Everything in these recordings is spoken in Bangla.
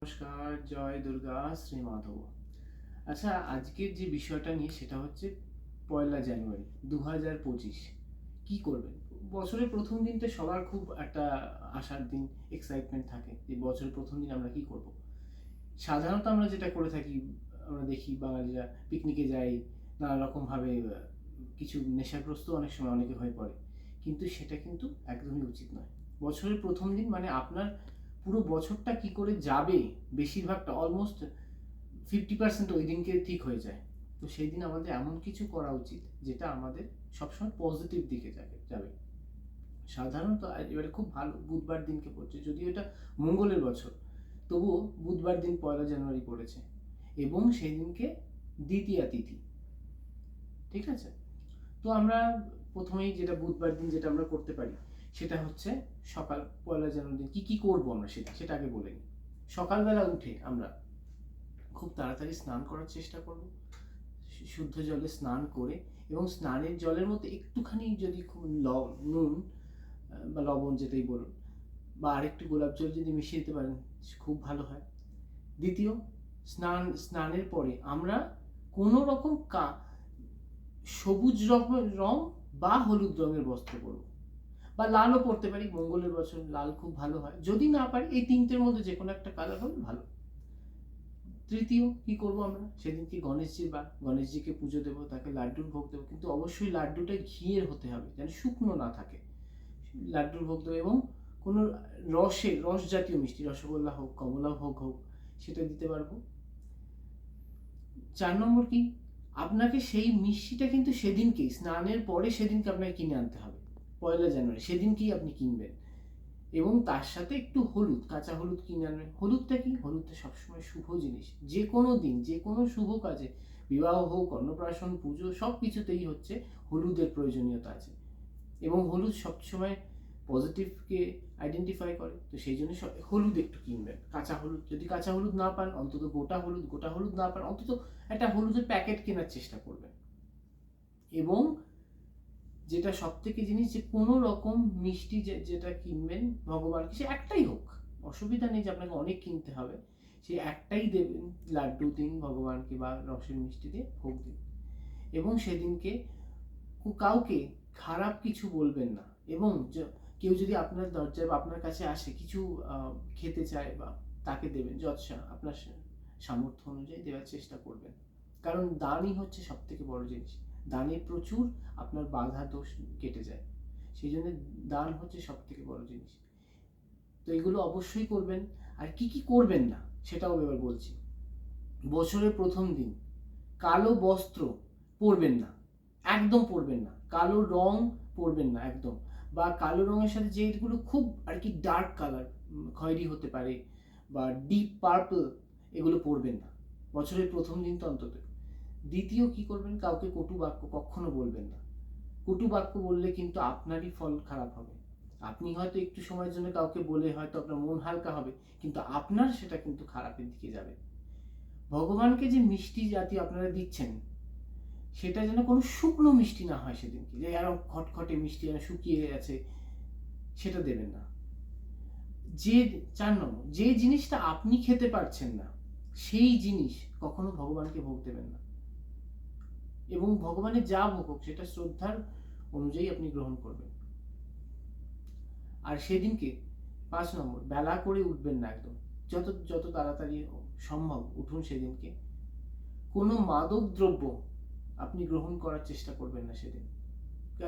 নমস্কার, জয় দুর্গা, শ্রী মাধব। আচ্ছা, আজকের যে বিষয়টা নিয়ে সেটা হচ্ছে 1লা জানুয়ারি 2025। কি করবেন? বছরের প্রথম দিনটা সবার খুব একটা আশার দিন, এক্সাইটমেন্ট থাকে যে বছরের প্রথম দিন আমরা কি করব। সাধারণত আমরা যেটা করে থাকি, আমরা দেখি বাঙালিরা পিকনিকে যাই, নানা রকমভাবে কিছু নেশাগ্রস্ত অনেক সময় অনেকে হয়ে পড়ে, কিন্তু সেটা কিন্তু একদমই উচিত নয়। বছরের প্রথম দিন মানে আপনার পুরো বছরটা কি করে যাবে, বেশিরভাগটা অলমোস্ট 50% ওই দিনকে ঠিক হয়ে যায়। তো সেই দিন আমাদের এমন কিছু করা উচিত যেটা আমাদের সবসময় পজিটিভ দিকে যাবে। সাধারণত এবারে খুব ভালো বুধবার দিনকে পড়ছে, যদিও এটা মঙ্গলের বছর, তবুও বুধবার দিন 1লা জানুয়ারি পড়েছে এবং সেই দিনকে দ্বিতীয়া তিথি। ঠিক আছে? তো আমরা প্রথমেই যেটা বুধবার দিন যেটা আমরা করতে পারি সেটা হচ্ছে সকাল 1লা জানুয়ারি দিন কি করবো আমরা সেটা আগে বলে নিই। সকালবেলা উঠে আমরা খুব তাড়াতাড়ি স্নান করার চেষ্টা করব, শুদ্ধ জলে স্নান করে, এবং স্নানের জলের মধ্যে একটুখানি যদি খুব নুন বা লবণ যেটাই বলুন, বা আরেকটু গোলাপ জল যদি মিশিয়ে দিতে পারেন খুব ভালো হয়। দ্বিতীয়, স্নানের পরে আমরা কোনো রকম সবুজ রং বা হলুদ রঙের বস্ত্র পরব, বা লালও পরতে পারি, মঙ্গলের বছর লাল খুব ভালো হয়। যদি না পারি এই তিনটের মধ্যে যে কোনো একটা কালার হলে ভালো। তৃতীয়, কি করব আমরা সেদিনকে গণেশজিকে পুজো দেবো, তাকে লাড্ডুর ভোগ দেবো, কিন্তু অবশ্যই লাড্ডুটা ঘিয়ের হতে হবে, যেন শুকনো না থাকে। লাড্ডুর ভোগ দেবো এবং কোনো রস জাতীয় মিষ্টি, রসগোল্লা হোক, কমলা ভোগ হোক, সেটা দিতে পারবো। 4 নম্বর কি, আপনাকে সেই মিষ্টিটা কিন্তু সেদিনকেই, স্নানের পরে সেদিনকে আপনাকে কিনে আনতে হবে। 1লা জানুয়ারি সেদিনকেই আপনি কিনবেন, এবং তার সাথে একটু হলুদ, কাঁচা হলুদ কিনে আনবেন। হলুদটা কি, হলুদটা সবসময় শুভ জিনিস, যে কোনো দিন যে কোনো শুভ কাজে, বিবাহ হোক, অন্নপ্রাশন, পুজো, সব কিছুতেই হচ্ছে হলুদের প্রয়োজনীয়তা আছে, এবং হলুদ সবসময় পজিটিভকে আইডেন্টিফাই করে। তো সেই জন্য হলুদ একটু কিনবেন, কাঁচা হলুদ। যদি কাঁচা হলুদ না পান অন্তত গোটা হলুদ না পান অন্তত একটা হলুদের প্যাকেট কেনার চেষ্টা করবেন। এবং যেটা সব থেকে জিনিস, যে কোনো রকম মিষ্টি যেটা কিনবেন ভগবানকে, সে একটাই হোক, অসুবিধা নেই যে আপনাকে অনেক কিনতে হবে, সে একটাই দেবেন, লাড্ডু দিন ভগবানকে বা রসের মিষ্টি দিয়ে ভোগ দিন। এবং সেদিনকে কাউকে খারাপ কিছু বলবেন না, এবং কেউ যদি আপনার দরজায় বা আপনার কাছে আসে কিছু খেতে চায়, বা তাকে দেবেন আপনার সামর্থ্য অনুযায়ী দেওয়ার চেষ্টা করবেন। কারণ দানই হচ্ছে সব থেকে বড় জিনিস, দানে প্রচুর আপনার বাধা দোষ কেটে যায়, সেই জন্য দান হচ্ছে সব থেকে বড় জিনিস। তো এগুলো অবশ্যই করবেন। আর কি করবেন না সেটাও এবার বলছি। বছরের প্রথম দিন কালো বস্ত্র পরবেন না, একদম পরবেন না। কালো রং পরবেন না একদম, বা কালো রঙের সাথে যেগুলো খুব আর কি ডার্ক কালার, খয়েরি হতে পারে বা ডিপ পার্পল, এগুলো পরবেন না বছরের প্রথম দিন তো অন্তত। দ্বিতীয়, কি করবেন, কাউকে কটু বাক্য কখনো বলবেন না। কটু বাক্য বললে কিন্তু আপনারই ফল খারাপ হবে। আপনি হয়তো একটু সময়ের জন্য কাউকে বলে হয়তো আপনার মন হালকা হবে, কিন্তু আপনার সেটা কিন্তু খারাপের দিকে যাবে। ভগবানকে যে মিষ্টি জাতীয় আপনারা দিচ্ছেন, সেটা যেন কোনো শুকনো মিষ্টি না হয় সেদিনকে, যে আরো খটখটে মিষ্টি যেন শুকিয়ে গেছে, সেটা দেবেন না। যে 4 নম্বর, যে জিনিসটা আপনি খেতে পারছেন না সেই জিনিস কখনো ভগবানকে ভোগ দেবেন না, এবং ভগবানের যা ভোগ হোক সেটা শ্রদ্ধার অনুযায়ী আপনি গ্রহণ করবেন। আর সেদিনকে 5 নম্বর, বেলা করে উঠবেন না একদম, যত তাড়াতাড়ি সম্ভব উঠুন সেদিনকে। কোনো মাদক দ্রব্য আপনি গ্রহণ করার চেষ্টা করবেন না সেদিন,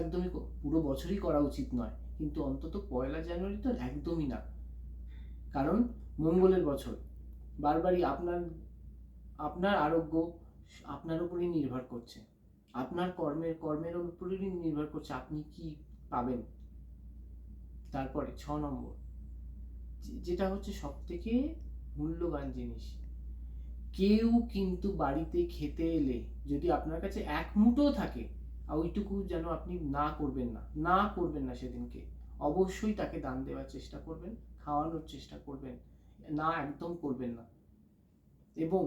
একদমই পুরো বছরই করা উচিত নয়, কিন্তু অন্তত 1লা জানুয়ারি তো একদমই না। কারণ মঙ্গলের বছর, বারবারই আপনার আরোগ্য আপনার উপরই নির্ভর করছে, আপনার কর্মের উপরই নির্ভর করছে আপনি কি পাবেন। তারপরে 6 নম্বর, যেটা হচ্ছে সব থেকে মূল্যবান জিনিস, কেউ কিন্তু বাড়িতে খেতে এলে যদি আপনার কাছে এক মুঠো থাকে, ওইটুকু যেন আপনি না করবেন না সেদিনকে। অবশ্যই তাকে দান দেওয়ার চেষ্টা করবেন, খাওয়ানোর চেষ্টা করবেন, না একদম করবেন না। এবং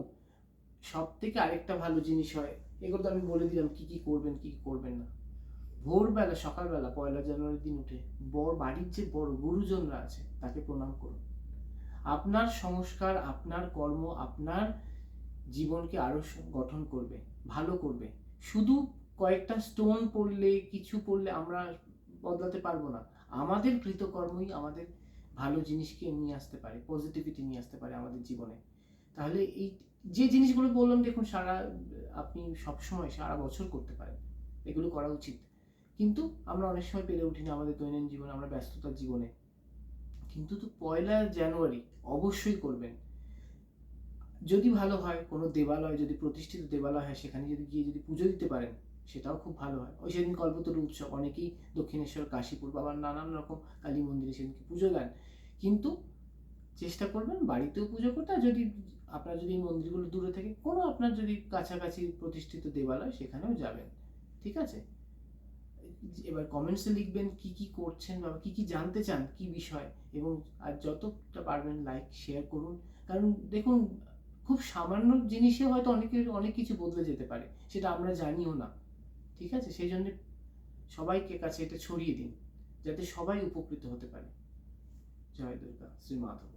সব থেকে আরেকটা ভালো জিনিস হয়, এগুলো তো আমি বলে দিলাম কি করবেন কি করবেন না। ভোরবেলা, সকালবেলা 1লা জানুয়ারির দিন উঠে বাড়ির যে বড় গুরুজনরা আছে তাকে প্রণাম করুন। আপনার সংস্কার, আপনার কর্ম আপনার জীবনকে আরো গঠন করবে, ভালো করবে। শুধু কয়েকটা স্টোন পড়লে, কিছু পড়লে আমরা বদলাতে পারবো না। আমাদের কৃতকর্মই আমাদের ভালো জিনিসকে নিয়ে আসতে পারে, পজিটিভিটি নিয়ে আসতে পারে আমাদের জীবনে। তাহলে এই যে জিনিসগুলো বললাম, দেখুন আপনি সবসময় সারা বছর করতে পারেন, এগুলো করা উচিত। কিন্তু আমরা অনেক সময় পেরে উঠি না আমাদের দৈনন্দিন জীবনে, আমরা ব্যস্ততার জীবনে। কিন্তু তো 1 জানুয়ারি অবশ্যই করবেন। যদি ভালো হয়, কোনো দেবালয় যদি প্রতিষ্ঠিত দেবালয় হয়, সেখানে যদি গিয়ে যদি পুজো দিতে পারেন, সেটাও খুব ভালো হয়। ওই সেদিন কল্পতরু উৎসব, অনেকেই দক্ষিণেশ্বর, কাশীপুর বাবার নানান রকম কালী মন্দিরে সেদিনকে পুজো দেন। কিন্তু চেষ্টা করবেন বাড়িতেও পুজো করতে। আর যদি আপনার যদি এই মন্দিরগুলো দূরে থাকে, কোনো আপনার যদি কাছাকাছি প্রতিষ্ঠিত দেবালয়, সেখানেও যাবেন। ঠিক আছে? এবার কমেন্টসে লিখবেন কি কি করছেন বা কি কি জানতে চান, কি বিষয়। এবং আর যতটা পারবেন লাইক শেয়ার করুন। কারণ দেখুন, খুব সামান্য জিনিসে হয়তো অনেক কিছু বদলে যেতে পারে, সেটা আমরা জানিও না। ঠিক আছে? সেই জন্য সবাইকে কাছে এটা ছড়িয়ে দিন, যাতে সবাই উপকৃত হতে পারে। জয় দুর্গা, শ্রী মাধব।